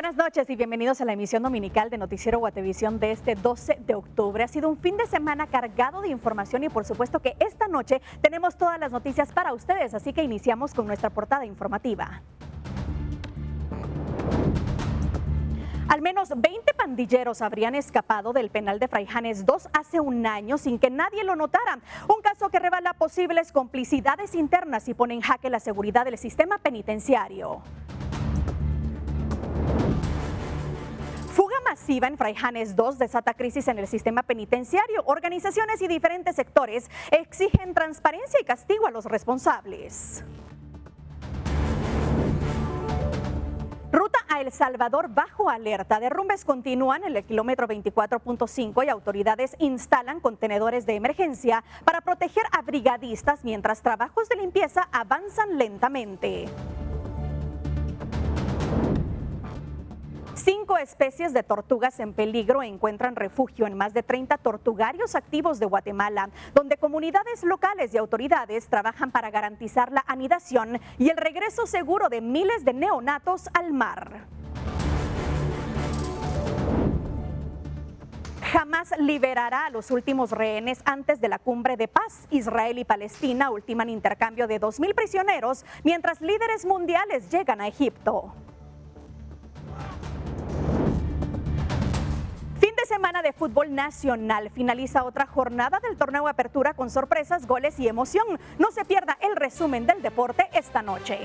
Buenas noches y bienvenidos a la emisión dominical de Noticiero Guatevisión de este 12 de octubre. Ha sido un fin de semana cargado de información y por supuesto que esta noche tenemos todas las noticias para ustedes, así que iniciamos con nuestra portada informativa. Al menos 20 pandilleros habrían escapado del penal de Fraijanes 2 hace un año sin que nadie lo notara. Un caso que revela posibles complicidades internas y pone en jaque la seguridad del sistema penitenciario. Fuga masiva en Fraijanes 2 desata crisis en el sistema penitenciario. Organizaciones y diferentes sectores exigen transparencia y castigo a los responsables. Ruta a El Salvador bajo alerta. Derrumbes continúan en el kilómetro 24.5 y autoridades instalan contenedores de emergencia para proteger a brigadistas mientras trabajos de limpieza avanzan lentamente. 5 especies de tortugas en peligro encuentran refugio en más de 30 tortugarios activos de Guatemala, donde comunidades locales y autoridades trabajan para garantizar la anidación y el regreso seguro de miles de neonatos al mar. Jamás liberará a los últimos rehenes antes de la cumbre de paz. Israel y Palestina ultiman intercambio de 2.000 prisioneros, mientras líderes mundiales llegan a Egipto. Fin de semana de fútbol nacional. Finaliza otra jornada del torneo Apertura con sorpresas, goles y emoción. No se pierda el resumen del deporte esta noche.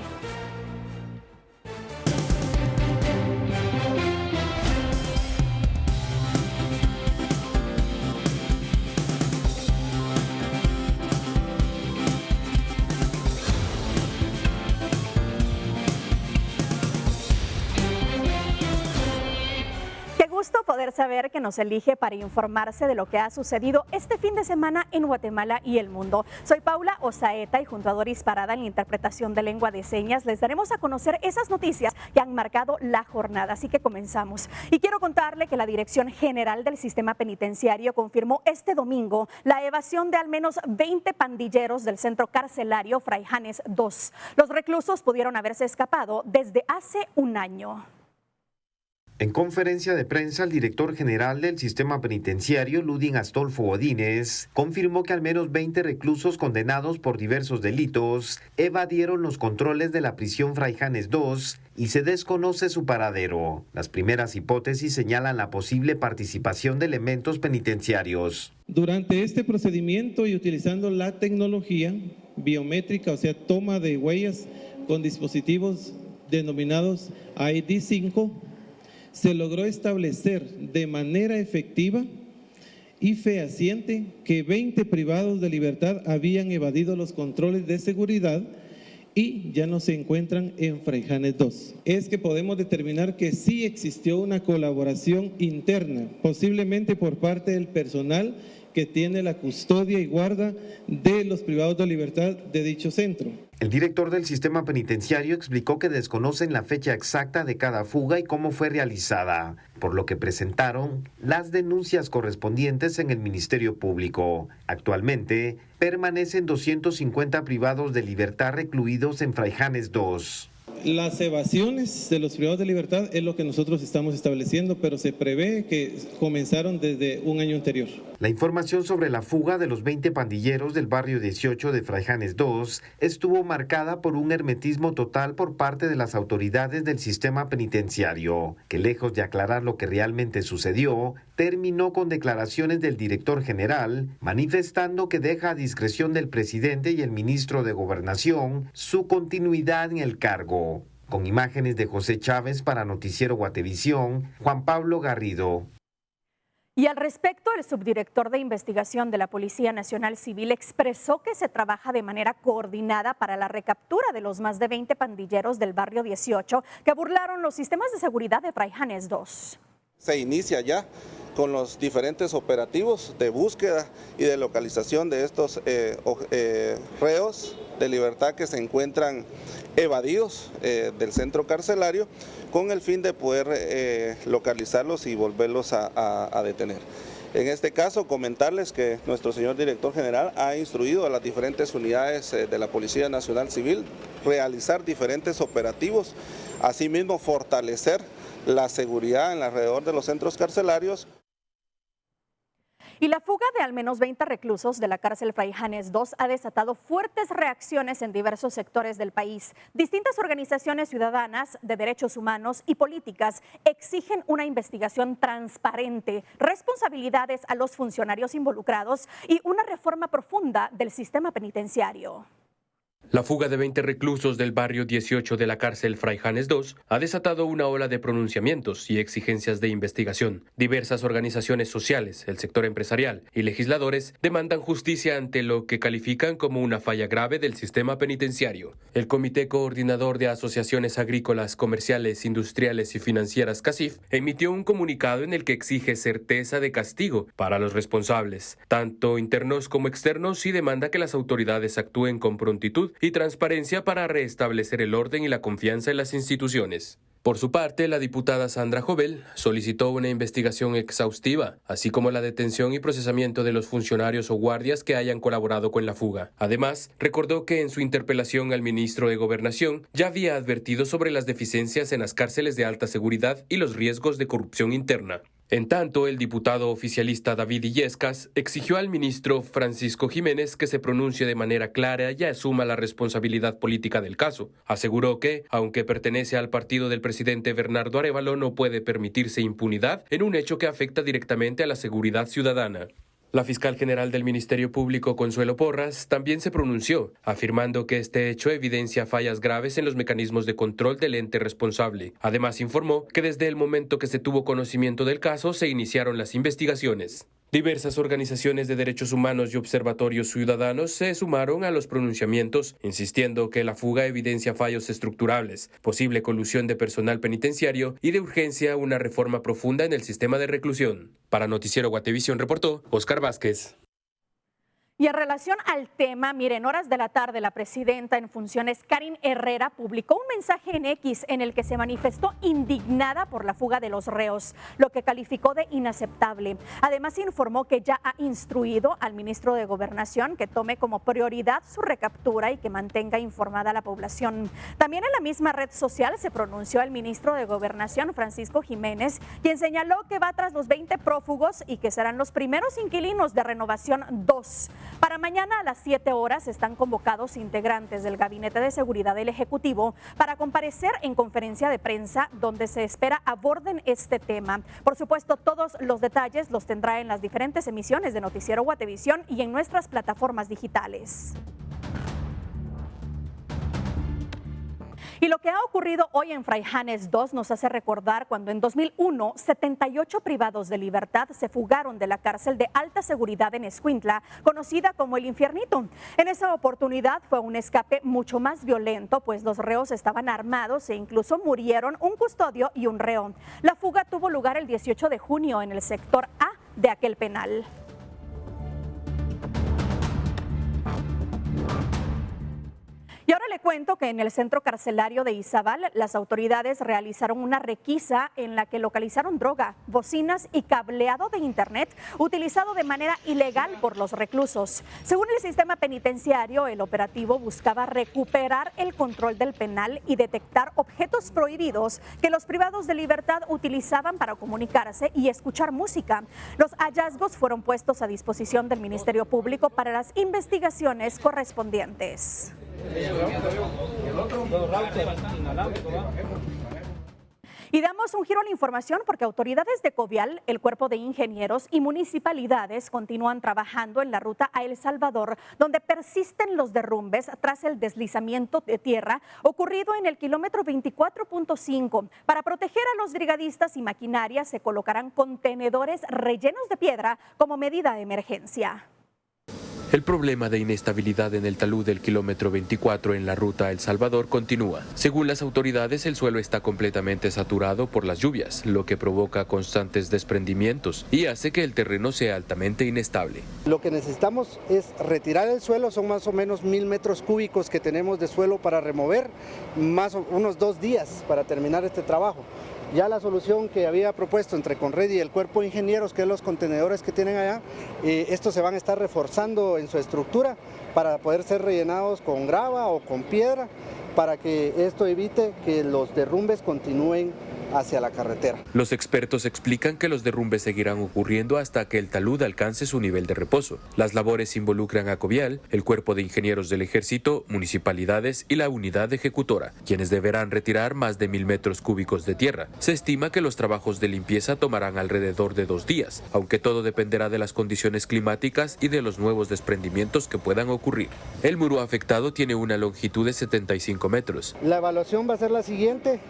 Gusto poder saber que nos elige para informarse de lo que ha sucedido este fin de semana en Guatemala y el mundo. Soy Paula Osaeta y junto a Doris Parada en la interpretación de lengua de señas les daremos a conocer esas noticias que han marcado la jornada, así que comenzamos. Y quiero contarle que la Dirección General del Sistema Penitenciario confirmó este domingo la evasión de al menos 20 pandilleros del centro carcelario Fraijanes 2. Los reclusos pudieron haberse escapado desde hace un año. En conferencia de prensa, el director general del sistema penitenciario, Ludin Astolfo Godínez, confirmó que al menos 20 reclusos condenados por diversos delitos evadieron los controles de la prisión Fraijanes 2 y se desconoce su paradero. Las primeras hipótesis señalan la posible participación de elementos penitenciarios. Durante este procedimiento y utilizando la tecnología biométrica, o sea, toma de huellas con dispositivos denominados ID5, se logró establecer de manera efectiva y fehaciente que 20 privados de libertad habían evadido los controles de seguridad y ya no se encuentran en Fraijanes 2. Es que podemos determinar que sí existió una colaboración interna, posiblemente por parte del personal que tiene la custodia y guarda de los privados de libertad de dicho centro. El director del sistema penitenciario explicó que desconocen la fecha exacta de cada fuga y cómo fue realizada, por lo que presentaron las denuncias correspondientes en el Ministerio Público. Actualmente permanecen 250 privados de libertad recluidos en Fraijanes 2. Las evasiones de los privados de libertad es lo que nosotros estamos estableciendo, pero se prevé que comenzaron desde un año anterior. La información sobre la fuga de los 20 pandilleros del barrio 18 de Fraijanes 2 estuvo marcada por un hermetismo total por parte de las autoridades del sistema penitenciario, que lejos de aclarar lo que realmente sucedió, terminó con declaraciones del director general manifestando que deja a discreción del presidente y el ministro de Gobernación su continuidad en el cargo. Con imágenes de José Chávez para Noticiero Guatevisión, Juan Pablo Garrido. Y al respecto, el subdirector de investigación de la Policía Nacional Civil expresó que se trabaja de manera coordinada para la recaptura de los más de 20 pandilleros del barrio 18 que burlaron los sistemas de seguridad de Fraijanes 2. Se inicia ya con los diferentes operativos de búsqueda y de localización de estos reos de libertad que se encuentran evadidos del centro carcelario con el fin de poder localizarlos y volverlos a detener. En este caso, comentarles que nuestro señor director general ha instruido a las diferentes unidades de la Policía Nacional Civil realizar diferentes operativos, asimismo fortalecer la seguridad alrededor de los centros carcelarios. Y la fuga de al menos 20 reclusos de la cárcel Fraijanes II ha desatado fuertes reacciones en diversos sectores del país. Distintas organizaciones ciudadanas de derechos humanos y políticas exigen una investigación transparente, responsabilidades a los funcionarios involucrados y una reforma profunda del sistema penitenciario. La fuga de 20 reclusos del barrio 18 de la cárcel Fraijanes II ha desatado una ola de pronunciamientos y exigencias de investigación. Diversas organizaciones sociales, el sector empresarial y legisladores demandan justicia ante lo que califican como una falla grave del sistema penitenciario. El Comité Coordinador de Asociaciones Agrícolas, Comerciales, Industriales y Financieras CACIF emitió un comunicado en el que exige certeza de castigo para los responsables, tanto internos como externos, y demanda que las autoridades actúen con prontitud y transparencia para restablecer el orden y la confianza en las instituciones. Por su parte, la diputada Sandra Jovel solicitó una investigación exhaustiva, así como la detención y procesamiento de los funcionarios o guardias que hayan colaborado con la fuga. Además, recordó que en su interpelación al ministro de Gobernación ya había advertido sobre las deficiencias en las cárceles de alta seguridad y los riesgos de corrupción interna. En tanto, el diputado oficialista David Illescas exigió al ministro Francisco Jiménez que se pronuncie de manera clara y asuma la responsabilidad política del caso. Aseguró que, aunque pertenece al partido del presidente Bernardo Arévalo, no puede permitirse impunidad en un hecho que afecta directamente a la seguridad ciudadana. La fiscal general del Ministerio Público, Consuelo Porras, también se pronunció, afirmando que este hecho evidencia fallas graves en los mecanismos de control del ente responsable. Además, informó que desde el momento que se tuvo conocimiento del caso se iniciaron las investigaciones. Diversas organizaciones de derechos humanos y observatorios ciudadanos se sumaron a los pronunciamientos, insistiendo que la fuga evidencia fallos estructurales, posible colusión de personal penitenciario y de urgencia una reforma profunda en el sistema de reclusión. Para Noticiero Guatevisión reportó Oscar Vázquez. Y en relación al tema, miren, horas de la tarde la presidenta en funciones, Karin Herrera, publicó un mensaje en X en el que se manifestó indignada por la fuga de los reos, lo que calificó de inaceptable. Además, informó que ya ha instruido al ministro de Gobernación que tome como prioridad su recaptura y que mantenga informada a la población. También en la misma red social se pronunció el ministro de Gobernación, Francisco Jiménez, quien señaló que va tras los 20 prófugos y que serán los primeros inquilinos de Renovación 2. Para mañana a las 7 horas están convocados integrantes del Gabinete de Seguridad del Ejecutivo para comparecer en conferencia de prensa donde se espera aborden este tema. Por supuesto, todos los detalles los tendrá en las diferentes emisiones de Noticiero Guatevisión y en nuestras plataformas digitales. Y lo que ha ocurrido hoy en Fraijanes II nos hace recordar cuando en 2001 78 privados de libertad se fugaron de la cárcel de alta seguridad en Escuintla, conocida como el Infiernito. En esa oportunidad fue un escape mucho más violento, pues los reos estaban armados e incluso murieron un custodio y un reo. La fuga tuvo lugar el 18 de junio en el sector A de aquel penal. Y ahora le cuento que en el centro carcelario de Izabal, las autoridades realizaron una requisa en la que localizaron droga, bocinas y cableado de internet utilizado de manera ilegal por los reclusos. Según el sistema penitenciario, el operativo buscaba recuperar el control del penal y detectar objetos prohibidos que los privados de libertad utilizaban para comunicarse y escuchar música. Los hallazgos fueron puestos a disposición del Ministerio Público para las investigaciones correspondientes. Y damos un giro a la información porque autoridades de Covial, el Cuerpo de Ingenieros y municipalidades continúan trabajando en la ruta a El Salvador, donde persisten los derrumbes tras el deslizamiento de tierra ocurrido en el kilómetro 24.5. Para proteger a los brigadistas y maquinaria se colocarán contenedores rellenos de piedra como medida de emergencia. El problema de inestabilidad en el talud del kilómetro 24 en la ruta a El Salvador continúa. Según las autoridades, el suelo está completamente saturado por las lluvias, lo que provoca constantes desprendimientos y hace que el terreno sea altamente inestable. Lo que necesitamos es retirar el suelo, son más o menos 1000 metros cúbicos que tenemos de suelo para remover, más unos 2 días para terminar este trabajo. Ya la solución que había propuesto entre Conred y el Cuerpo de Ingenieros, que es los contenedores que tienen allá, estos se van a estar reforzando en su estructura para poder ser rellenados con grava o con piedra, para que esto evite que los derrumbes continúen hacia la carretera. Los expertos explican que los derrumbes seguirán ocurriendo hasta que el talud alcance su nivel de reposo. Las labores involucran a Covial, el Cuerpo de Ingenieros del Ejército, municipalidades y la unidad ejecutora, quienes deberán retirar más de 1.000 metros cúbicos de tierra. Se estima que los trabajos de limpieza tomarán alrededor de 2 días, aunque todo dependerá de las condiciones climáticas y de los nuevos desprendimientos que puedan ocurrir. El muro afectado tiene una longitud de 75 metros. La evaluación va a ser la siguiente.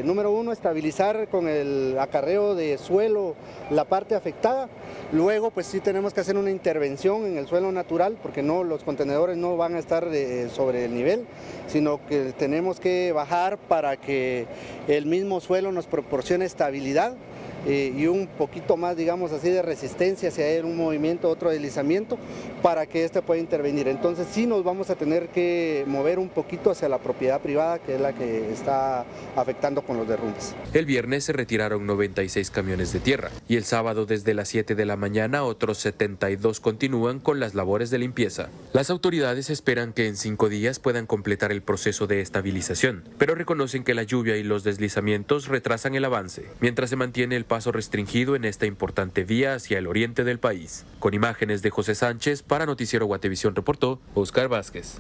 Número 1, estabilizar con el acarreo de suelo la parte afectada. Luego, pues sí tenemos que hacer una intervención en el suelo natural, porque no, los contenedores no van a estar sobre el nivel, sino que tenemos que bajar para que el mismo suelo nos proporcione estabilidad y un poquito más, digamos así, de resistencia si hay un movimiento, otro deslizamiento, para que este pueda intervenir. Entonces sí nos vamos a tener que mover un poquito hacia la propiedad privada, que es la que está afectando con los derrumbes. El viernes se retiraron 96 camiones de tierra y el sábado desde las 7 de la mañana otros 72 continúan con las labores de limpieza. Las autoridades esperan que en 5 días puedan completar el proceso de estabilización, pero reconocen que la lluvia y los deslizamientos retrasan el avance, mientras se mantiene el paso restringido en esta importante vía hacia el oriente del país. Con imágenes de José Sánchez, para Noticiero Guatevisión reportó Oscar Vázquez.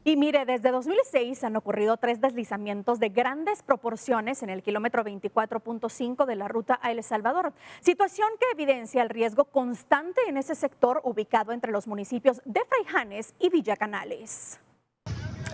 Y mire, desde 2006 han ocurrido 3 deslizamientos de grandes proporciones en el kilómetro 24.5 de la ruta a El Salvador, situación que evidencia el riesgo constante en ese sector ubicado entre los municipios de Fraijanes y Villa Canales.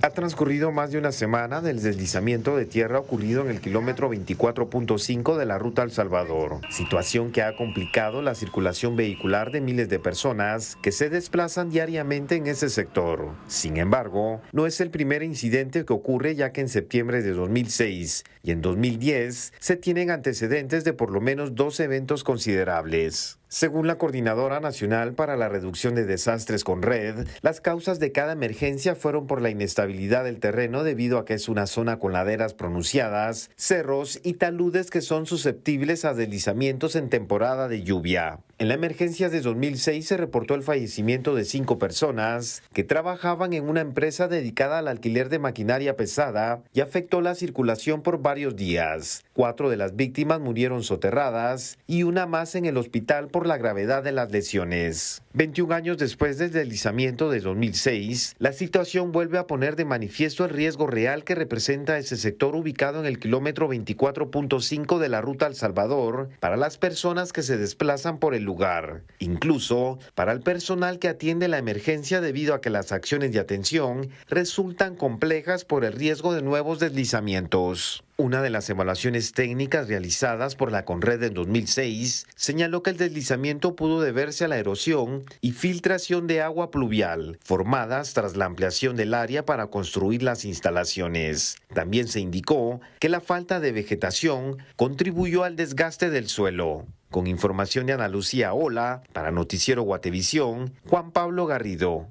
Ha transcurrido más de una semana del deslizamiento de tierra ocurrido en el kilómetro 24.5 de la ruta al Salvador, situación que ha complicado la circulación vehicular de miles de personas que se desplazan diariamente en ese sector. Sin embargo, no es el primer incidente que ocurre, ya que en septiembre de 2006 y en 2010 se tienen antecedentes de por lo menos 2 eventos considerables. Según la Coordinadora Nacional para la Reducción de Desastres CONRED, las causas de cada emergencia fueron por la inestabilidad del terreno debido a que es una zona con laderas pronunciadas, cerros y taludes que son susceptibles a deslizamientos en temporada de lluvia. En la emergencia de 2006 se reportó el fallecimiento de 5 personas que trabajaban en una empresa dedicada al alquiler de maquinaria pesada y afectó la circulación por varios días. 4 de las víctimas murieron soterradas y una más en el hospital por la gravedad de las lesiones. 21 años después del deslizamiento de 2006, la situación vuelve a poner de manifiesto el riesgo real que representa ese sector ubicado en el kilómetro 24.5 de la ruta al Salvador para las personas que se desplazan por el lugar, incluso para el personal que atiende la emergencia, debido a que las acciones de atención resultan complejas por el riesgo de nuevos deslizamientos. Una de las evaluaciones técnicas realizadas por la CONRED en 2006 señaló que el deslizamiento pudo deberse a la erosión y filtración de agua pluvial, formadas tras la ampliación del área para construir las instalaciones. También se indicó que la falta de vegetación contribuyó al desgaste del suelo. Con información de Ana Lucía Ola, para Noticiero Guatevisión, Juan Pablo Garrido.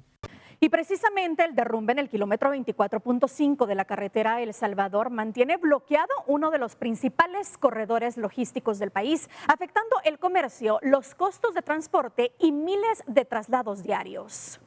Y precisamente el derrumbe en el kilómetro 24.5 de la carretera a El Salvador mantiene bloqueado uno de los principales corredores logísticos del país, afectando el comercio, los costos de transporte y miles de traslados diarios.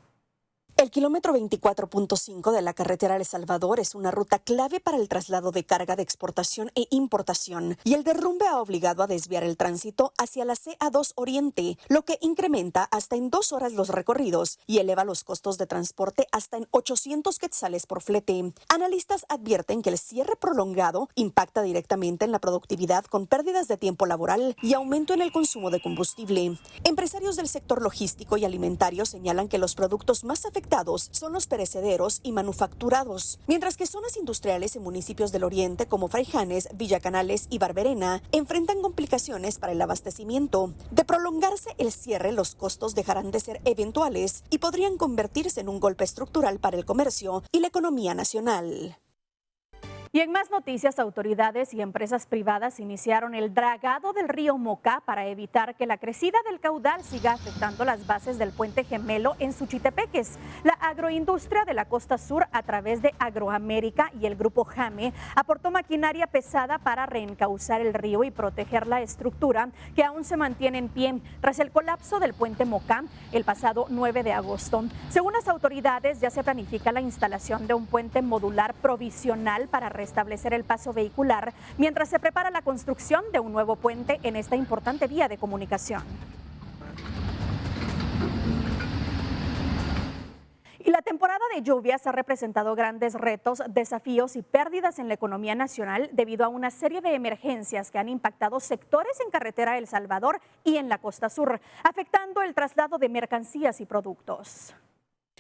El kilómetro 24.5 de la carretera El Salvador es una ruta clave para el traslado de carga de exportación e importación, y el derrumbe ha obligado a desviar el tránsito hacia la CA2 Oriente, lo que incrementa hasta en 2 horas los recorridos y eleva los costos de transporte hasta en 800 quetzales por flete. Analistas advierten que el cierre prolongado impacta directamente en la productividad, con pérdidas de tiempo laboral y aumento en el consumo de combustible. Empresarios del sector logístico y alimentario señalan que los productos más afectados son los perecederos y manufacturados, mientras que zonas industriales en municipios del oriente como Fraijanes, Villa Canales y Barberena enfrentan complicaciones para el abastecimiento. De prolongarse el cierre, los costos dejarán de ser eventuales y podrían convertirse en un golpe estructural para el comercio y la economía nacional. Y en más noticias, autoridades y empresas privadas iniciaron el dragado del río Moca para evitar que la crecida del caudal siga afectando las bases del puente Gemelo en Suchitepeques. La agroindustria de la costa sur, a través de Agroamérica y el grupo Jame, aportó maquinaria pesada para reencauzar el río y proteger la estructura que aún se mantiene en pie tras el colapso del puente Moca el pasado 9 de agosto. Según las autoridades, ya se planifica la instalación de un puente modular provisional para restablecer el paso vehicular mientras se prepara la construcción de un nuevo puente en esta importante vía de comunicación. Y la temporada de lluvias ha representado grandes retos, desafíos y pérdidas en la economía nacional debido a una serie de emergencias que han impactado sectores en carretera El Salvador y en la costa sur, afectando el traslado de mercancías y productos.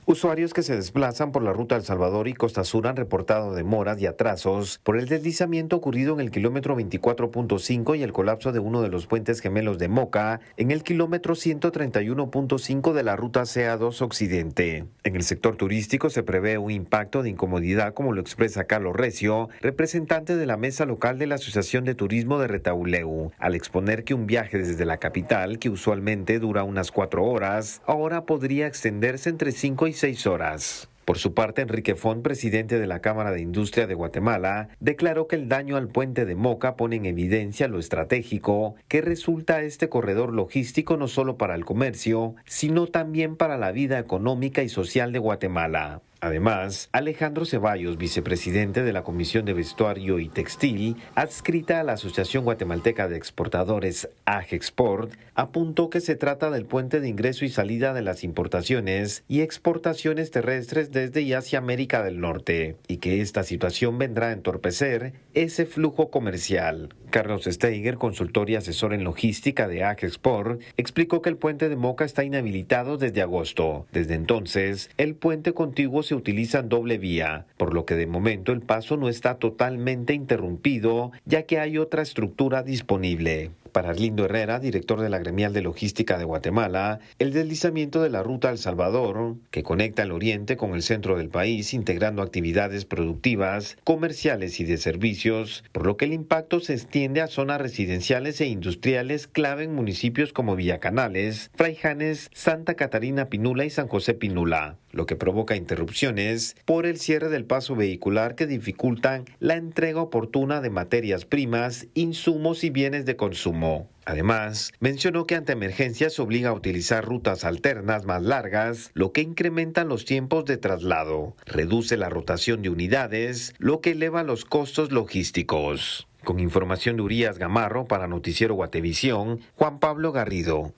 Usuarios que se desplazan por la ruta El Salvador y Costa Sur han reportado demoras y atrasos por el deslizamiento ocurrido en el kilómetro 24.5 y el colapso de uno de los puentes gemelos de Moca en el kilómetro 131.5 de la ruta CA2 Occidente. En el sector turístico se prevé un impacto de incomodidad, como lo expresa Carlos Recio, representante de la mesa local de la Asociación de Turismo de Retauleu, al exponer que un viaje desde la capital, que usualmente dura unas 4 horas, ahora podría extenderse entre 5 y 6 horas. Por su parte, Enrique Font, presidente de la Cámara de Industria de Guatemala, declaró que el daño al puente de Moca pone en evidencia lo estratégico que resulta este corredor logístico no solo para el comercio, sino también para la vida económica y social de Guatemala. Además, Alejandro Ceballos, vicepresidente de la Comisión de Vestuario y Textil, adscrita a la Asociación Guatemalteca de Exportadores AGEXPORT, apuntó que se trata del puente de ingreso y salida de las importaciones y exportaciones terrestres desde y hacia América del Norte, y que esta situación vendrá a entorpecer ese flujo comercial. Carlos Steiger, consultor y asesor en logística de AGEXPORT, explicó que el puente de Moca está inhabilitado desde agosto. Desde entonces, el puente contiguo se utiliza en doble vía, por lo que de momento el paso no está totalmente interrumpido, ya que hay otra estructura disponible. Para Arlindo Herrera, director de la Gremial de Logística de Guatemala, el deslizamiento de la ruta El Salvador, que conecta el oriente con el centro del país, integrando actividades productivas, comerciales y de servicios, por lo que el impacto se extiende a zonas residenciales e industriales clave en municipios como Villacanales, Fraijanes, Santa Catarina Pinula y San José Pinula, lo que provoca interrupciones por el cierre del paso vehicular que dificultan la entrega oportuna de materias primas, insumos y bienes de consumo. Además, mencionó que ante emergencias se obliga a utilizar rutas alternas más largas, lo que incrementa los tiempos de traslado, reduce la rotación de unidades, lo que eleva los costos logísticos. Con información de Urias Gamarro para Noticiero Guatevisión, Juan Pablo Garrido.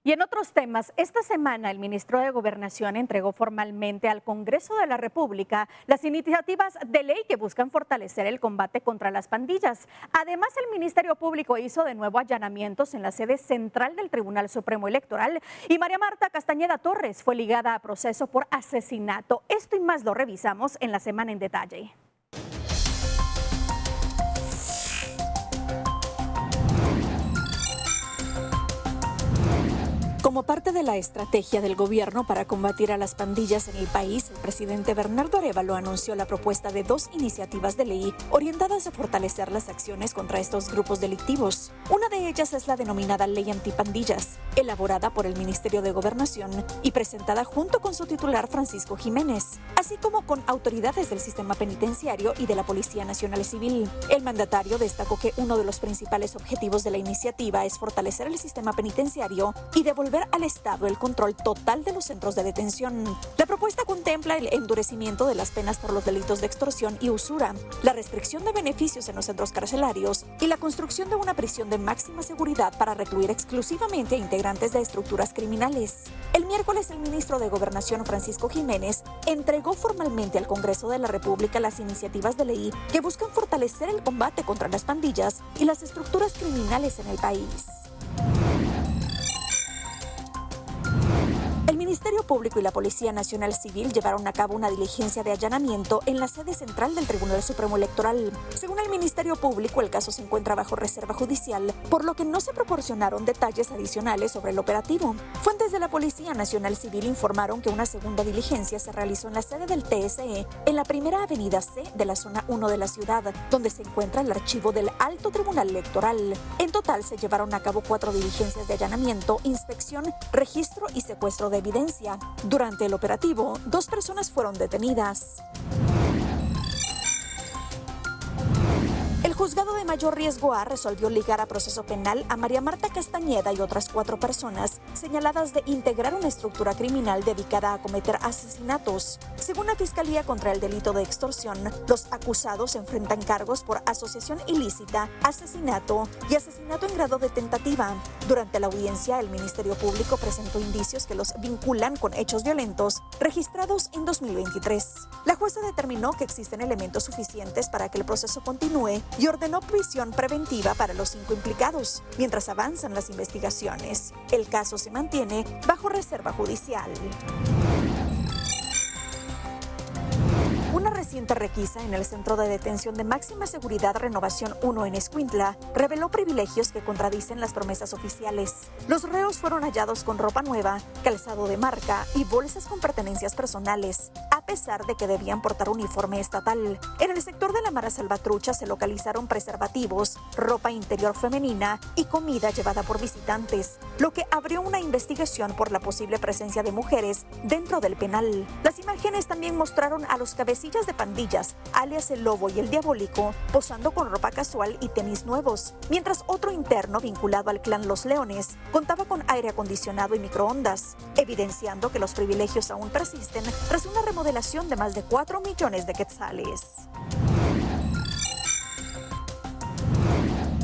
Y en otros temas, esta semana el ministro de Gobernación entregó formalmente al Congreso de la República las iniciativas de ley que buscan fortalecer el combate contra las pandillas. Además, el Ministerio Público hizo de nuevo allanamientos en la sede central del Tribunal Supremo Electoral y María Marta Castañeda Torres fue ligada a proceso por asesinato. Esto y más lo revisamos en la semana en detalle. Como parte de la estrategia del gobierno para combatir a las pandillas en el país, el presidente Bernardo Arévalo anunció la propuesta de 2 iniciativas de ley orientadas a fortalecer las acciones contra estos grupos delictivos. Una de ellas es la denominada Ley Antipandillas, elaborada por el Ministerio de Gobernación y presentada junto con su titular Francisco Jiménez, así como con autoridades del sistema penitenciario y de la Policía Nacional Civil. El mandatario destacó que uno de los principales objetivos de la iniciativa es fortalecer el sistema penitenciario y devolver al Estado el control total de los centros de detención. La propuesta contempla el endurecimiento de las penas por los delitos de extorsión y usura, la restricción de beneficios en los centros carcelarios y la construcción de una prisión de máxima seguridad para recluir exclusivamente a integrantes de estructuras criminales. El miércoles, el ministro de Gobernación, Francisco Jiménez, entregó formalmente al Congreso de la República las iniciativas de ley que buscan fortalecer el combate contra las pandillas y las estructuras criminales en el país. El Ministerio Público y la Policía Nacional Civil llevaron a cabo una diligencia de allanamiento en la sede central del Tribunal Supremo Electoral. Según el Ministerio Público, el caso se encuentra bajo reserva judicial, por lo que no se proporcionaron detalles adicionales sobre el operativo. Fuentes de la Policía Nacional Civil informaron que una segunda diligencia se realizó en la sede del TSE, en la primera avenida C de la zona 1 de la ciudad, donde se encuentra el archivo del Alto Tribunal Electoral. En total se llevaron a cabo 4 diligencias de allanamiento, inspección, registro y secuestro de evidencia. Durante el operativo, 2 personas fueron detenidas. El juzgado de mayor riesgo A resolvió ligar a proceso penal a María Marta Castañeda y otras 4 personas señaladas de integrar una estructura criminal dedicada a cometer asesinatos. Según la Fiscalía contra el delito de extorsión, los acusados enfrentan cargos por asociación ilícita, asesinato y asesinato en grado de tentativa. Durante la audiencia, el Ministerio Público presentó indicios que los vinculan con hechos violentos registrados en 2023. La jueza determinó que existen elementos suficientes para que el proceso continúe y ordenó prisión preventiva para los 5 implicados, mientras avanzan las investigaciones. El caso se mantiene bajo reserva judicial. Una reciente requisa en el Centro de Detención de Máxima Seguridad Renovación 1 en Escuintla reveló privilegios que contradicen las promesas oficiales. Los reos fueron hallados con ropa nueva, calzado de marca y bolsas con pertenencias personales, a pesar de que debían portar uniforme estatal. En el sector de la Mara Salvatrucha se localizaron preservativos, ropa interior femenina y comida llevada por visitantes, lo que abrió una investigación por la posible presencia de mujeres dentro del penal. Las imágenes también mostraron a los cabecillas de pandillas, alias el Lobo y el Diabólico, posando con ropa casual y tenis nuevos, mientras otro interno vinculado al clan Los Leones contaba con aire acondicionado y microondas, evidenciando que los privilegios aún persisten tras una remodelación de más de 4 millones de quetzales.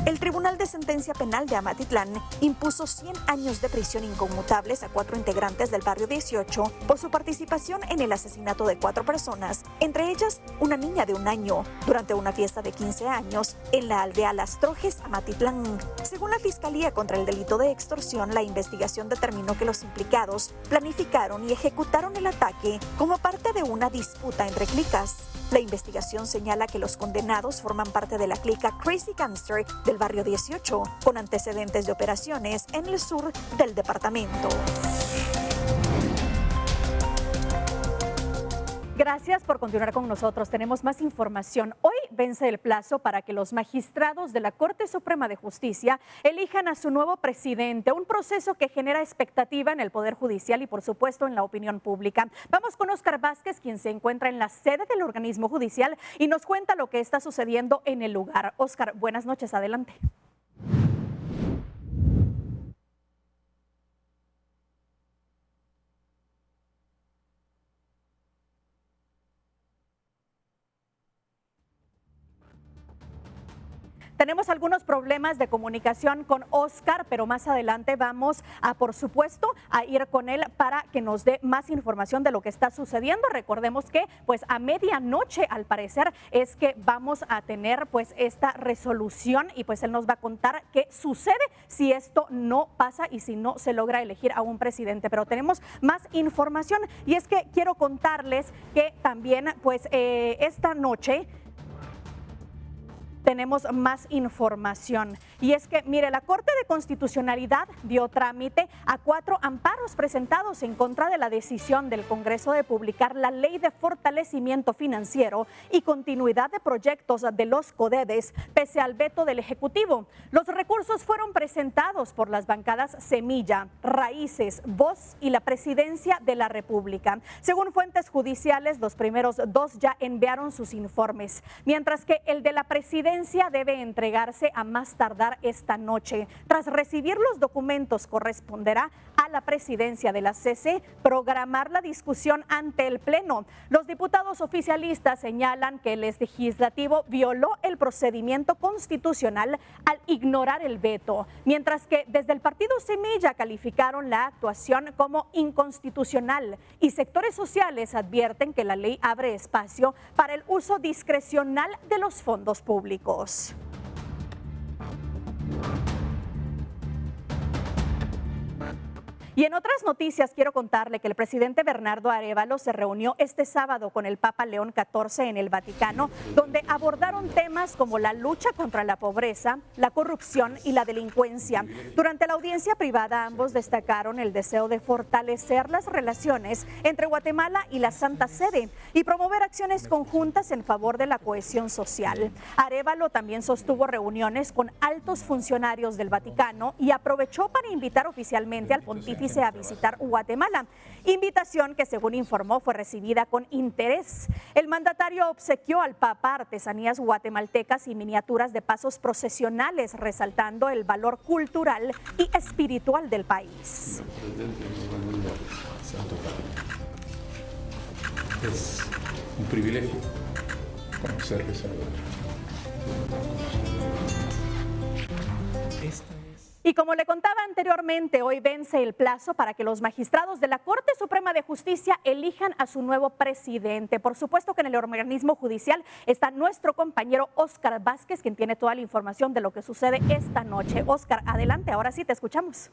El Tribunal de Sentencia Penal de Amatitlán impuso 100 años de prisión inconmutables a 4 integrantes del barrio 18 por su participación en el asesinato de 4 personas, entre ellas una niña de 1 año, durante una fiesta de 15 años en la aldea Las Trojes, Amatitlán. Según la Fiscalía contra el delito de extorsión, la investigación determinó que los implicados planificaron y ejecutaron el ataque como parte de una disputa entre clicas. La investigación señala que los condenados forman parte de la clica Crazy Gangster del barrio 18, con antecedentes de operaciones en el sur del departamento. Gracias por continuar con nosotros. Tenemos más información. Hoy vence el plazo para que los magistrados de la Corte Suprema de Justicia elijan a su nuevo presidente, un proceso que genera expectativa en el Poder Judicial y, por supuesto, en la opinión pública. Vamos con Óscar Vázquez, quien se encuentra en la sede del organismo judicial y nos cuenta lo que está sucediendo en el lugar. Óscar, buenas noches, adelante. Tenemos algunos problemas de comunicación con Óscar, pero más adelante vamos a, por supuesto, a ir con él para que nos dé más información de lo que está sucediendo. Recordemos que pues a medianoche, al parecer, es que vamos a tener pues esta resolución y pues él nos va a contar qué sucede si esto no pasa y si no se logra elegir a un presidente. Pero tenemos más información y es que quiero contarles que también pues esta noche tenemos más información y es que, mire, la Corte de Constitucionalidad dio trámite a 4 amparos presentados en contra de la decisión del Congreso de publicar la Ley de Fortalecimiento Financiero y Continuidad de Proyectos de los CODEDES, pese al veto del Ejecutivo. Los recursos fueron presentados por las bancadas Semilla, Raíces, Voz y la Presidencia de la República. Según fuentes judiciales, los primeros 2 ya enviaron sus informes, mientras que el de la Presidencia debe entregarse a más tardar esta noche. Tras recibir los documentos, corresponderá a la presidencia de la CC programar la discusión ante el Pleno. Los diputados oficialistas señalan que el legislativo violó el procedimiento constitucional al ignorar el veto, mientras que desde el partido Semilla calificaron la actuación como inconstitucional y sectores sociales advierten que la ley abre espacio para el uso discrecional de los fondos públicos. Y en otras noticias quiero contarle que el presidente Bernardo Arévalo se reunió este sábado con el Papa León XIV en el Vaticano, donde abordaron temas como la lucha contra la pobreza, la corrupción y la delincuencia. Durante la audiencia privada, ambos destacaron el deseo de fortalecer las relaciones entre Guatemala y la Santa Sede y promover acciones conjuntas en favor de la cohesión social. Arévalo también sostuvo reuniones con altos funcionarios del Vaticano y aprovechó para invitar oficialmente al pontífice auspice a visitar Guatemala. Invitación que, según informó, fue recibida con interés. El mandatario obsequió al Papa artesanías guatemaltecas y miniaturas de pasos procesionales, resaltando el valor cultural y espiritual del país. Es un privilegio conocerles a todos. Y como le contaba anteriormente, hoy vence el plazo para que los magistrados de la Corte Suprema de Justicia elijan a su nuevo presidente. Por supuesto que en el organismo judicial está nuestro compañero Óscar Vázquez, quien tiene toda la información de lo que sucede esta noche. Óscar, adelante, ahora sí te escuchamos.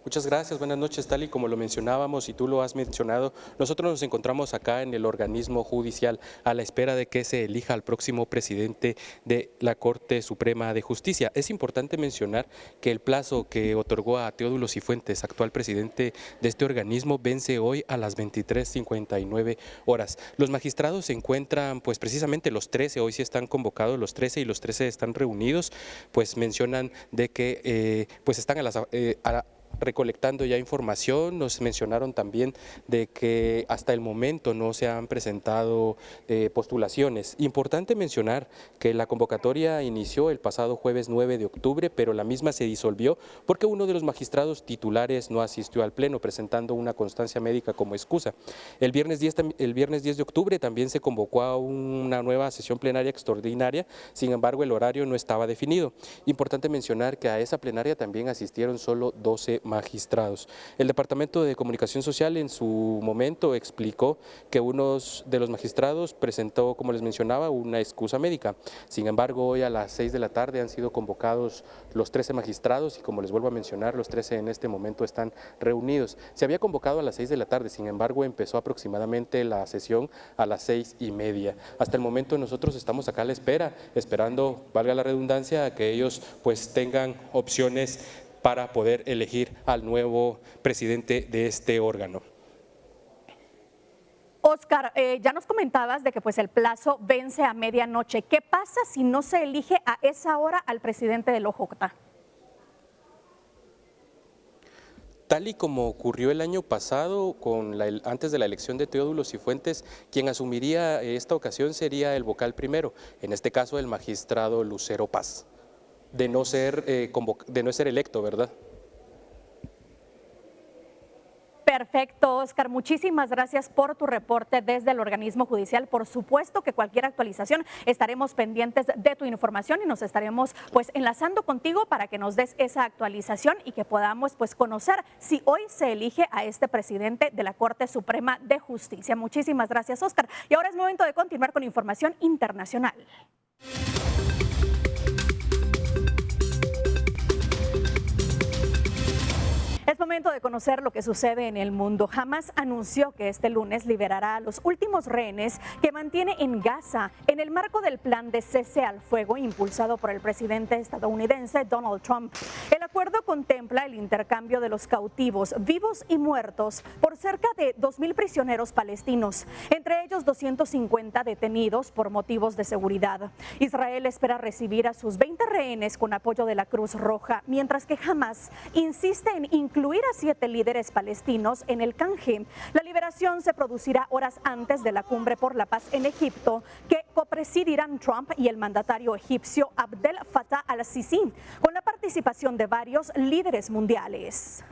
Muchas gracias, buenas noches. Tal y como lo mencionábamos y tú lo has mencionado, nosotros nos encontramos acá en el organismo judicial a la espera de que se elija al próximo presidente de la Corte Suprema de Justicia. Es importante mencionar que el plazo que otorgó a Teódulo Cifuentes, actual presidente de este organismo, vence hoy a las 23:59 horas. Los magistrados se encuentran, pues precisamente los 13, hoy sí están convocados los 13 y los 13 están reunidos, pues mencionan de que pues están recolectando ya información. Nos mencionaron también de que hasta el momento no se han presentado postulaciones. Importante mencionar que la convocatoria inició el pasado jueves 9 de octubre, pero la misma se disolvió porque uno de los magistrados titulares no asistió al pleno, presentando una constancia médica como excusa. El viernes 10 de octubre también se convocó a una nueva sesión plenaria extraordinaria, sin embargo el horario no estaba definido. Importante mencionar que a esa plenaria también asistieron solo 12 magistrados. El Departamento de Comunicación Social en su momento explicó que uno de los magistrados presentó, como les mencionaba, una excusa médica. Sin embargo, hoy a las 6 de la tarde han sido convocados los 13 magistrados y, como les vuelvo a mencionar, los 13 en este momento están reunidos. Se había convocado a las 6 de la tarde, sin embargo, empezó aproximadamente la sesión a las 6:30. Hasta el momento nosotros estamos acá a la espera, esperando, valga la redundancia, a que ellos pues tengan opciones para poder elegir al nuevo presidente de este órgano. Óscar, ya nos comentabas de que pues el plazo vence a medianoche. ¿Qué pasa si no se elige a esa hora al presidente del OJ? Tal y como ocurrió el año pasado, antes de la elección de Teódulo Cifuentes, quien asumiría esta ocasión sería el vocal primero, en este caso el magistrado Lucero Paz. De no ser electo, ¿verdad? Perfecto, Óscar. Muchísimas gracias por tu reporte desde el organismo judicial. Por supuesto que cualquier actualización estaremos pendientes de tu información y nos estaremos pues enlazando contigo para que nos des esa actualización y que podamos pues conocer si hoy se elige a este presidente de la Corte Suprema de Justicia. Muchísimas gracias, Óscar. Y ahora es momento de continuar con información internacional. Es momento de conocer lo que sucede en el mundo. Hamas anunció que este lunes liberará a los últimos rehenes que mantiene en Gaza en el marco del plan de cese al fuego impulsado por el presidente estadounidense Donald Trump. El acuerdo contempla el intercambio de los cautivos vivos y muertos por cerca de 2.000 prisioneros palestinos, entre ellos 250 detenidos por motivos de seguridad. Israel espera recibir a sus 20 rehenes con apoyo de la Cruz Roja, mientras que Hamas insiste en incluir a 7 líderes palestinos en el canje. La liberación se producirá horas antes de la cumbre por la paz en Egipto, que copresidirán Trump y el mandatario egipcio Abdel Fattah al-Sisi, con la participación de varios líderes mundiales.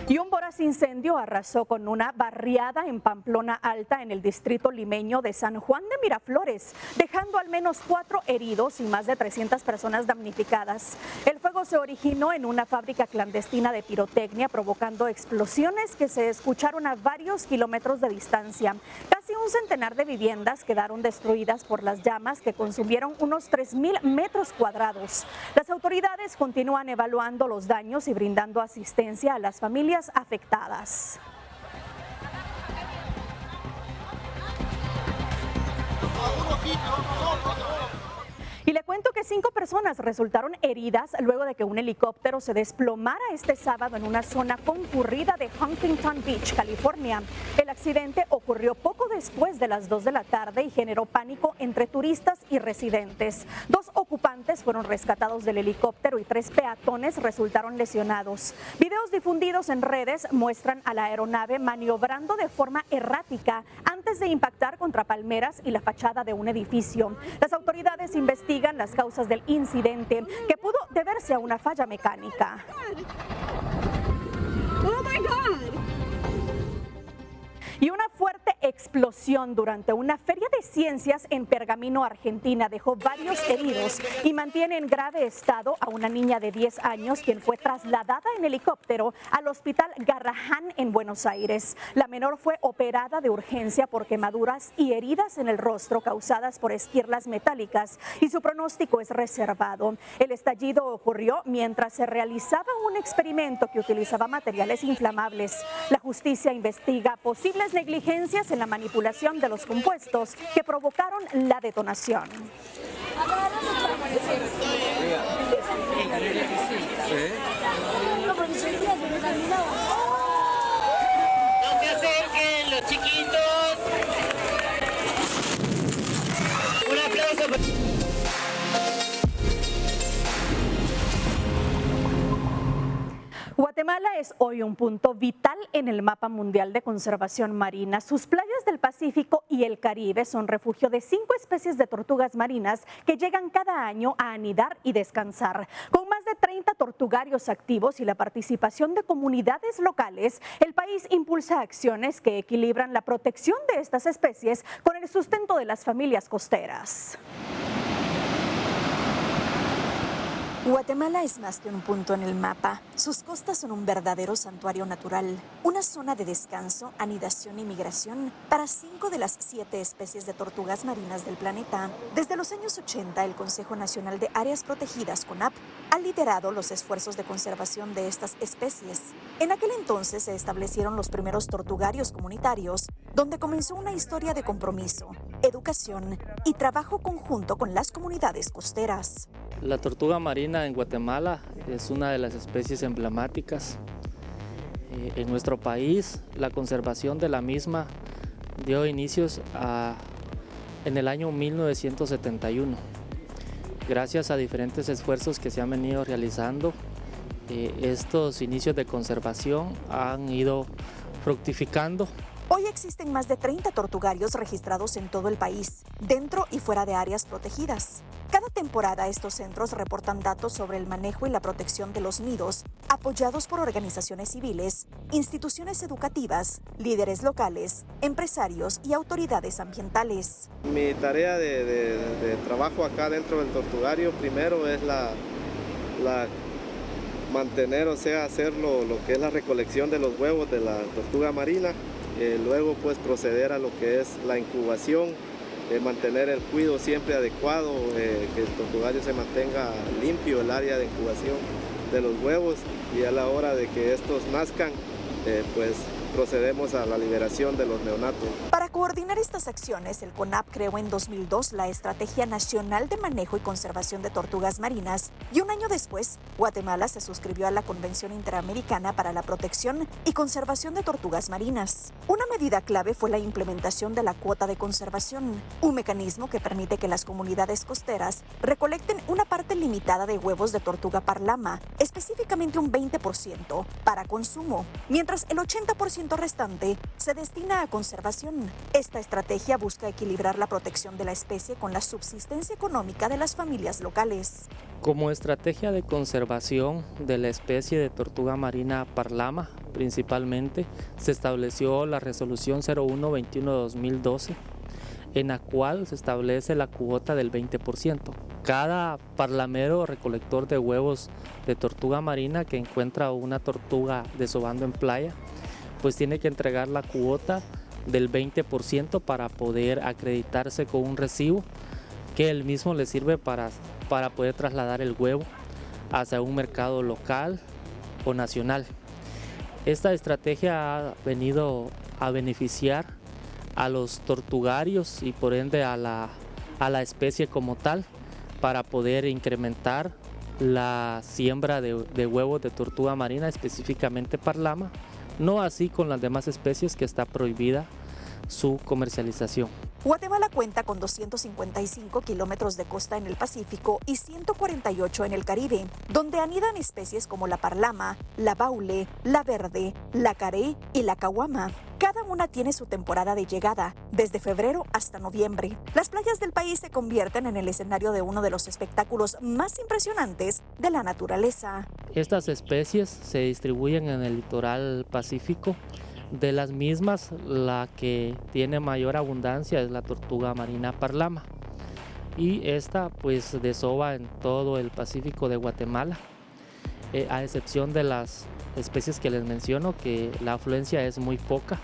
Y un voraz incendio arrasó con una barriada en Pamplona Alta, en el distrito limeño de San Juan de Miraflores, dejando al menos 4 heridos y más de 300 personas damnificadas. El fuego se originó en una fábrica clandestina de pirotecnia, provocando explosiones que se escucharon a varios kilómetros de distancia. Casi un centenar de viviendas quedaron destruidas por las llamas, que consumieron unos 3.000 metros cuadrados. Las autoridades continúan evaluando los daños y brindando asistencia a las familias afectadas. Y le cuento cuento que 5 personas resultaron heridas luego de que un helicóptero se desplomara este sábado en una zona concurrida de Huntington Beach, California. El accidente ocurrió poco después de las 2 de la tarde y generó pánico entre turistas y residentes. 2 ocupantes fueron rescatados del helicóptero y 3 peatones resultaron lesionados. Videos difundidos en redes muestran a la aeronave maniobrando de forma errática antes de impactar contra palmeras y la fachada de un edificio. Las autoridades investigan las causas del incidente, que pudo deberse a una falla mecánica. Oh my God. Y una fuerte explosión durante una feria de ciencias en Pergamino, Argentina, dejó varios heridos y mantiene en grave estado a una niña de 10 años, quien fue trasladada en helicóptero al Hospital Garrahan en Buenos Aires. La menor fue operada de urgencia por quemaduras y heridas en el rostro causadas por esquirlas metálicas y su pronóstico es reservado. El estallido ocurrió mientras se realizaba un experimento que utilizaba materiales inflamables. La justicia investiga posibles negligencias en la manipulación de los compuestos que provocaron la detonación. No se acerquen los chiquitos. Un aplauso. Guatemala es hoy un punto vital en el mapa mundial de conservación marina. Sus playas del Pacífico y el Caribe son refugio de 5 especies de tortugas marinas que llegan cada año a anidar y descansar. Con más de 30 tortugarios activos y la participación de comunidades locales, el país impulsa acciones que equilibran la protección de estas especies con el sustento de las familias costeras. Guatemala es más que un punto en el mapa. Sus costas son un verdadero santuario natural, una zona de descanso, anidación y migración para 5 de las 7 especies de tortugas marinas del planeta. Desde los años 80, el Consejo Nacional de Áreas Protegidas, CONAP, ha liderado los esfuerzos de conservación de estas especies. En aquel entonces se establecieron los primeros tortugarios comunitarios, donde comenzó una historia de compromiso, educación y trabajo conjunto con las comunidades costeras. La tortuga marina en Guatemala es una de las especies emblemáticas. En nuestro país, la conservación de la misma dio inicios en el año 1971. Gracias a diferentes esfuerzos que se han venido realizando, estos inicios de conservación han ido fructificando. Hoy existen más de 30 tortugarios registrados en todo el país, dentro y fuera de áreas protegidas. Cada temporada estos centros reportan datos sobre el manejo y la protección de los nidos, apoyados por organizaciones civiles, instituciones educativas, líderes locales, empresarios y autoridades ambientales. Mi tarea de trabajo acá dentro del tortugario primero es mantener, hacer lo que es la recolección de los huevos de la tortuga marina. Luego pues proceder a lo que es la incubación, mantener el cuidado siempre adecuado, que el tortugario se mantenga limpio, el área de incubación de los huevos, y a la hora de que estos nazcan, pues procedemos a la liberación de los neonatos. Para coordinar estas acciones, el CONAP creó en 2002 la Estrategia Nacional de Manejo y Conservación de Tortugas Marinas y un año después, Guatemala se suscribió a la Convención Interamericana para la Protección y Conservación de Tortugas Marinas. Una medida clave fue la implementación de la cuota de conservación, un mecanismo que permite que las comunidades costeras recolecten una parte limitada de huevos de tortuga parlama, específicamente un 20%, para consumo, mientras el 80% restante se destina a conservación. Esta estrategia busca equilibrar la protección de la especie con la subsistencia económica de las familias locales. Como estrategia de conservación de la especie de tortuga marina parlama, principalmente, se estableció la Resolución 0121-2012, en la cual se establece la cuota del 20%. Cada parlamero recolector de huevos de tortuga marina que encuentra una tortuga desovando en playa, pues tiene que entregar la cuota del 20% para poder acreditarse con un recibo que el mismo le sirve para poder trasladar el huevo hacia un mercado local o nacional. Esta estrategia ha venido a beneficiar a los tortugarios y por ende a la especie como tal, para poder incrementar la siembra de huevos de tortuga marina, específicamente parlama, no así con las demás especies que está prohibida su comercialización. Guatemala cuenta con 255 kilómetros de costa en el Pacífico y 148 en el Caribe, donde anidan especies como la parlama, la baule, la verde, la carey y la caguama. Cada una tiene su temporada de llegada, desde febrero hasta noviembre. Las playas del país se convierten en el escenario de uno de los espectáculos más impresionantes de la naturaleza. Estas especies se distribuyen en el litoral pacífico. De las mismas, la que tiene mayor abundancia es la tortuga marina parlama, y esta pues desova en todo el Pacífico de Guatemala, a excepción de las especies que les menciono, que la afluencia es muy poca,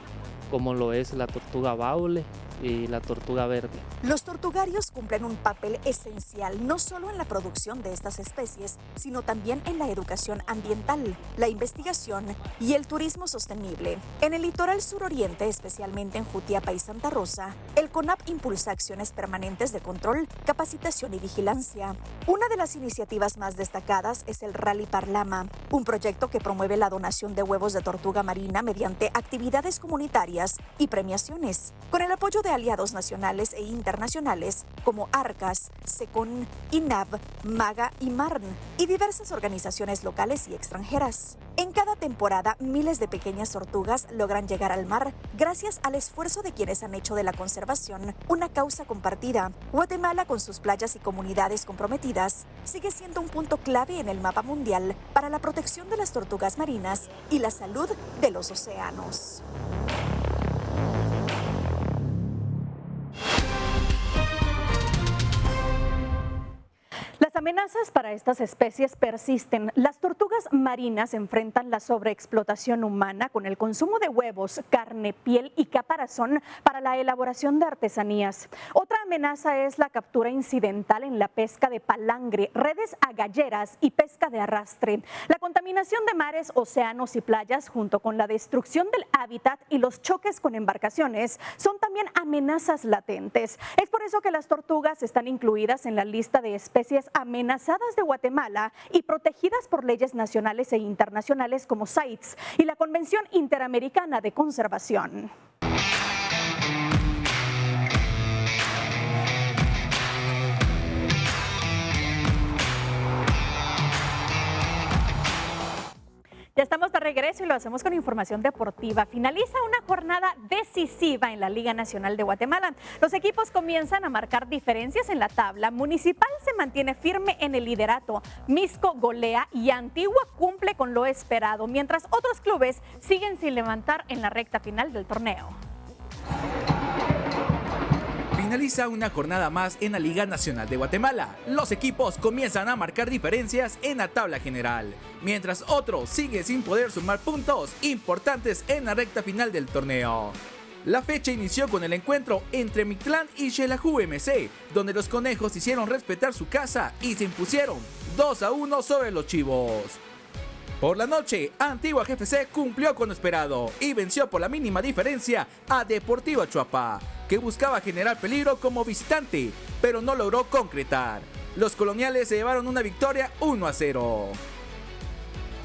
como lo es la tortuga baule y la tortuga verde. Los tortugarios cumplen un papel esencial no solo en la producción de estas especies, sino también en la educación ambiental, la investigación y el turismo sostenible. En el litoral suroriente, especialmente en Jutiapa y Santa Rosa, el CONAP impulsa acciones permanentes de control, capacitación y vigilancia. Una de las iniciativas más destacadas es el Rally Parlama, un proyecto que promueve la donación de huevos de tortuga marina mediante actividades comunitarias y premiaciones, con el apoyo de aliados nacionales e internacionales como ARCAS, SECON, INAV, MAGA y MARN y diversas organizaciones locales y extranjeras. En cada temporada, miles de pequeñas tortugas logran llegar al mar gracias al esfuerzo de quienes han hecho de la conservación una causa compartida. Guatemala, con sus playas y comunidades comprometidas, sigue siendo un punto clave en el mapa mundial para la protección de las tortugas marinas y la salud de los océanos. Las amenazas para estas especies persisten. Las tortugas marinas enfrentan la sobreexplotación humana con el consumo de huevos, carne, piel y caparazón para la elaboración de artesanías. Otra amenaza es la captura incidental en la pesca de palangre, redes agalleras y pesca de arrastre. La contaminación de mares, océanos y playas, junto con la destrucción del hábitat y los choques con embarcaciones, son también amenazas latentes. Es por eso que las tortugas están incluidas en la lista de especies amenazadas de Guatemala y protegidas por leyes nacionales e internacionales como CITES y la Convención Interamericana de Conservación. Ya estamos de regreso y lo hacemos con información deportiva. Finaliza una jornada decisiva en la Liga Nacional de Guatemala. Los equipos comienzan a marcar diferencias en la tabla. Municipal se mantiene firme en el liderato. Mixco golea y Antigua cumple con lo esperado, mientras otros clubes siguen sin levantar en la recta final del torneo. Finaliza una jornada más en la Liga Nacional de Guatemala. Los equipos comienzan a marcar diferencias en la tabla general, mientras otro sigue sin poder sumar puntos importantes en la recta final del torneo. La fecha inició con el encuentro entre Mictlán y Xelajú MC, donde los conejos hicieron respetar su casa y se impusieron 2-1 sobre los chivos. Por la noche, Antigua GFC cumplió con lo esperado y venció por la mínima diferencia a Deportivo Achuapa, que buscaba generar peligro como visitante, pero no logró concretar. Los coloniales se llevaron una victoria 1-0.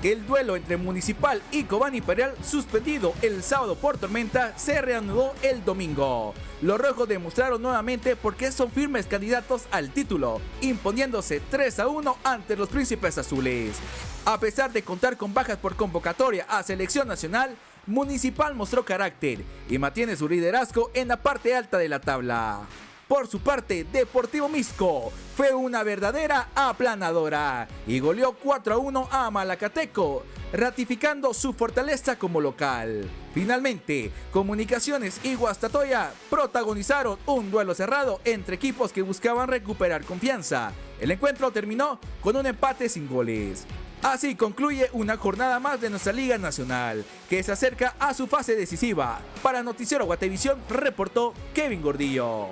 El duelo entre Municipal y Cobán Imperial, suspendido el sábado por tormenta, se reanudó el domingo. Los rojos demostraron nuevamente por qué son firmes candidatos al título, imponiéndose 3-1 ante los Príncipes Azules. A pesar de contar con bajas por convocatoria a selección nacional, Municipal mostró carácter y mantiene su liderazgo en la parte alta de la tabla. Por su parte, Deportivo Mixco fue una verdadera aplanadora y goleó 4-1 a Malacateco, ratificando su fortaleza como local. Finalmente, Comunicaciones y Guastatoya protagonizaron un duelo cerrado entre equipos que buscaban recuperar confianza. El encuentro terminó con un empate sin goles. Así concluye una jornada más de nuestra Liga Nacional, que se acerca a su fase decisiva. Para Noticiero Guatevisión, reportó Kevin Gordillo.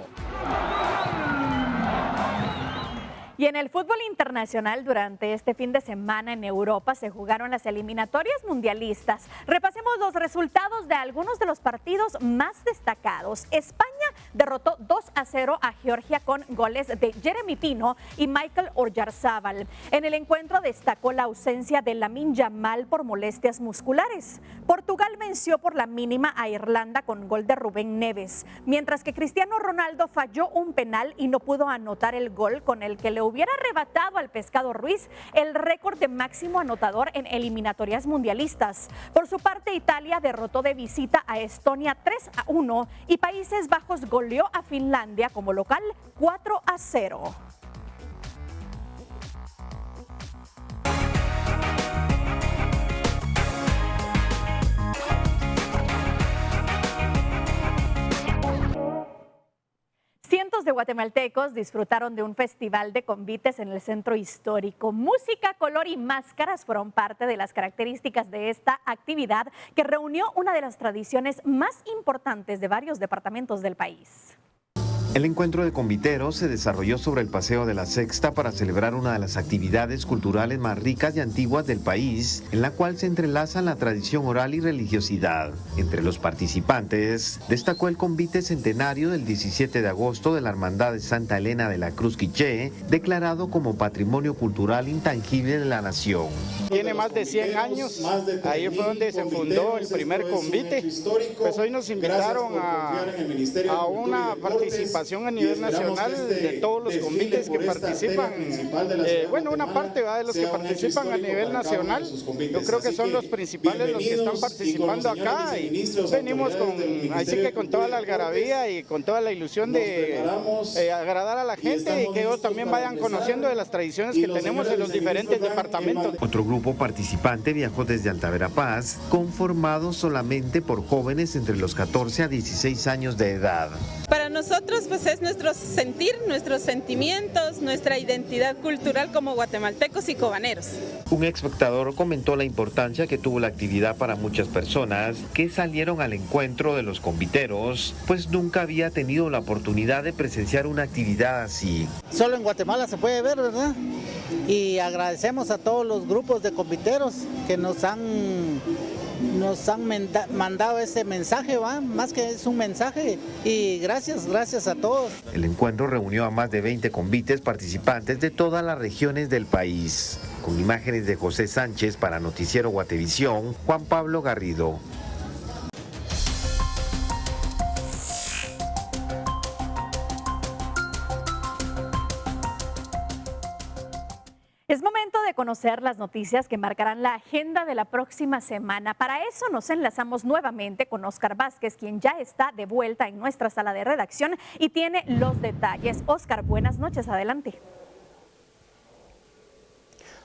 Y en el fútbol internacional, durante este fin de semana en Europa se jugaron las eliminatorias mundialistas. Repasemos los resultados de algunos de los partidos más destacados. España derrotó 2-0 a Georgia con goles de Jeremy Pino y Michael Oyarzábal. En el encuentro destacó la ausencia de Lamine Yamal por molestias musculares. Portugal venció por la mínima a Irlanda con gol de Rubén Neves, mientras que Cristiano Ronaldo falló un penal y no pudo anotar el gol con el que le hubiera arrebatado al Pescado Ruiz el récord de máximo anotador en eliminatorias mundialistas. Por su parte, Italia derrotó de visita a Estonia 3-1 y Países Bajos goleó a Finlandia como local 4-0. Cientos de guatemaltecos disfrutaron de un festival de convites en el centro histórico. Música, color y máscaras fueron parte de las características de esta actividad que reunió una de las tradiciones más importantes de varios departamentos del país. El encuentro de conviteros se desarrolló sobre el Paseo de la Sexta para celebrar una de las actividades culturales más ricas y antiguas del país, en la cual se entrelazan la tradición oral y religiosidad. Entre los participantes, destacó el convite centenario del 17 de agosto de la Hermandad de Santa Elena de la Cruz Quiché, declarado como Patrimonio Cultural Intangible de la Nación. Tiene más de 100 años, ahí fue donde se fundó el primer convite. Pues hoy nos invitaron a una participación a nivel nacional de todos los convites que participan, bueno, una parte de los que participan a nivel nacional, yo creo que son los principales los que están participando acá y venimos así que con toda la algarabía y con toda la ilusión de agradar a la gente y que ellos también vayan conociendo de las tradiciones que tenemos en los diferentes departamentos. Otro grupo participante viajó desde Alta Verapaz, conformado solamente por jóvenes entre los 14 a 16 años de edad. Para nosotros pues es nuestro sentir, nuestros sentimientos, nuestra identidad cultural como guatemaltecos y cobaneros. Un espectador comentó la importancia que tuvo la actividad para muchas personas que salieron al encuentro de los conviteros, pues nunca había tenido la oportunidad de presenciar una actividad así. Solo en Guatemala se puede ver, ¿verdad? Y agradecemos a todos los grupos de conviteros que nos han mandado ese mensaje, ¿va? Más que es un mensaje, y gracias a todos. El encuentro reunió a más de 20 convites participantes de todas las regiones del país. Con imágenes de José Sánchez para Noticiero Guatevisión, Juan Pablo Garrido. Es momento de conocer las noticias que marcarán la agenda de la próxima semana. Para eso nos enlazamos nuevamente con Óscar Vázquez, quien ya está de vuelta en nuestra sala de redacción y tiene los detalles. Óscar, buenas noches, adelante.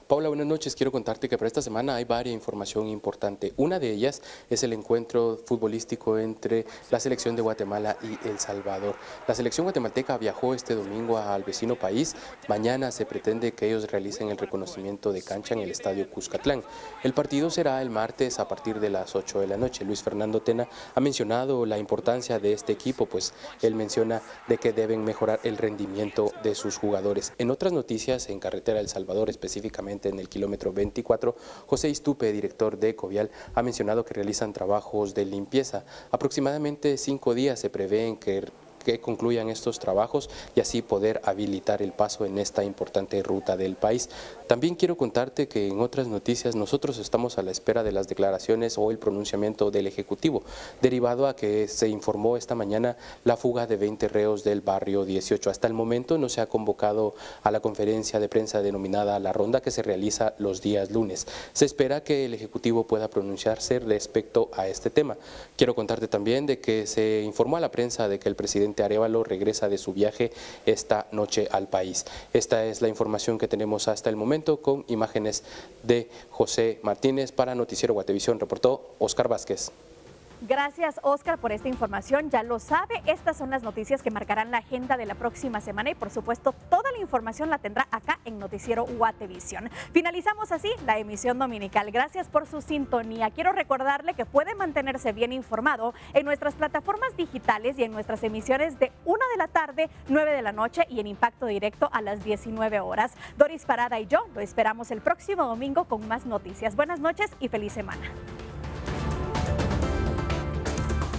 Paula, buenas noches. Quiero contarte que para esta semana hay varias información importante. Una de ellas es el encuentro futbolístico entre la selección de Guatemala y El Salvador. La selección guatemalteca viajó este domingo al vecino país. Mañana se pretende que ellos realicen el reconocimiento de cancha en el estadio Cuscatlán. El partido será el martes a partir de las 8 de la noche. Luis Fernando Tena ha mencionado la importancia de este equipo, pues él menciona de que deben mejorar el rendimiento de sus jugadores. En otras noticias, en carretera El Salvador, específicamente en el kilómetro 24, José Istupe, director de Covial, ha mencionado que realizan trabajos de limpieza. Aproximadamente 5 días se prevén que concluyan estos trabajos y así poder habilitar el paso en esta importante ruta del país. También quiero contarte que en otras noticias nosotros estamos a la espera de las declaraciones o el pronunciamiento del Ejecutivo, derivado a que se informó esta mañana la fuga de 20 reos del barrio 18. Hasta el momento no se ha convocado a la conferencia de prensa denominada La Ronda, que se realiza los días lunes. Se espera que el Ejecutivo pueda pronunciarse respecto a este tema. Quiero contarte también de que se informó a la prensa de que el presidente Arévalo regresa de su viaje esta noche al país. Esta es la información que tenemos hasta el momento, con imágenes de José Martínez. Para Noticiero Guatevisión reportó Óscar Vázquez. Gracias, Óscar, por esta información. Ya lo sabe, estas son las noticias que marcarán la agenda de la próxima semana y, por supuesto, toda la información la tendrá acá en Noticiero Guatevisión. Finalizamos así la emisión dominical. Gracias por su sintonía. Quiero recordarle que puede mantenerse bien informado en nuestras plataformas digitales y en nuestras emisiones de 1 de la tarde, 9 de la noche y en Impacto Directo a las 19 horas. Doris Parada y yo lo esperamos el próximo domingo con más noticias. Buenas noches y feliz semana.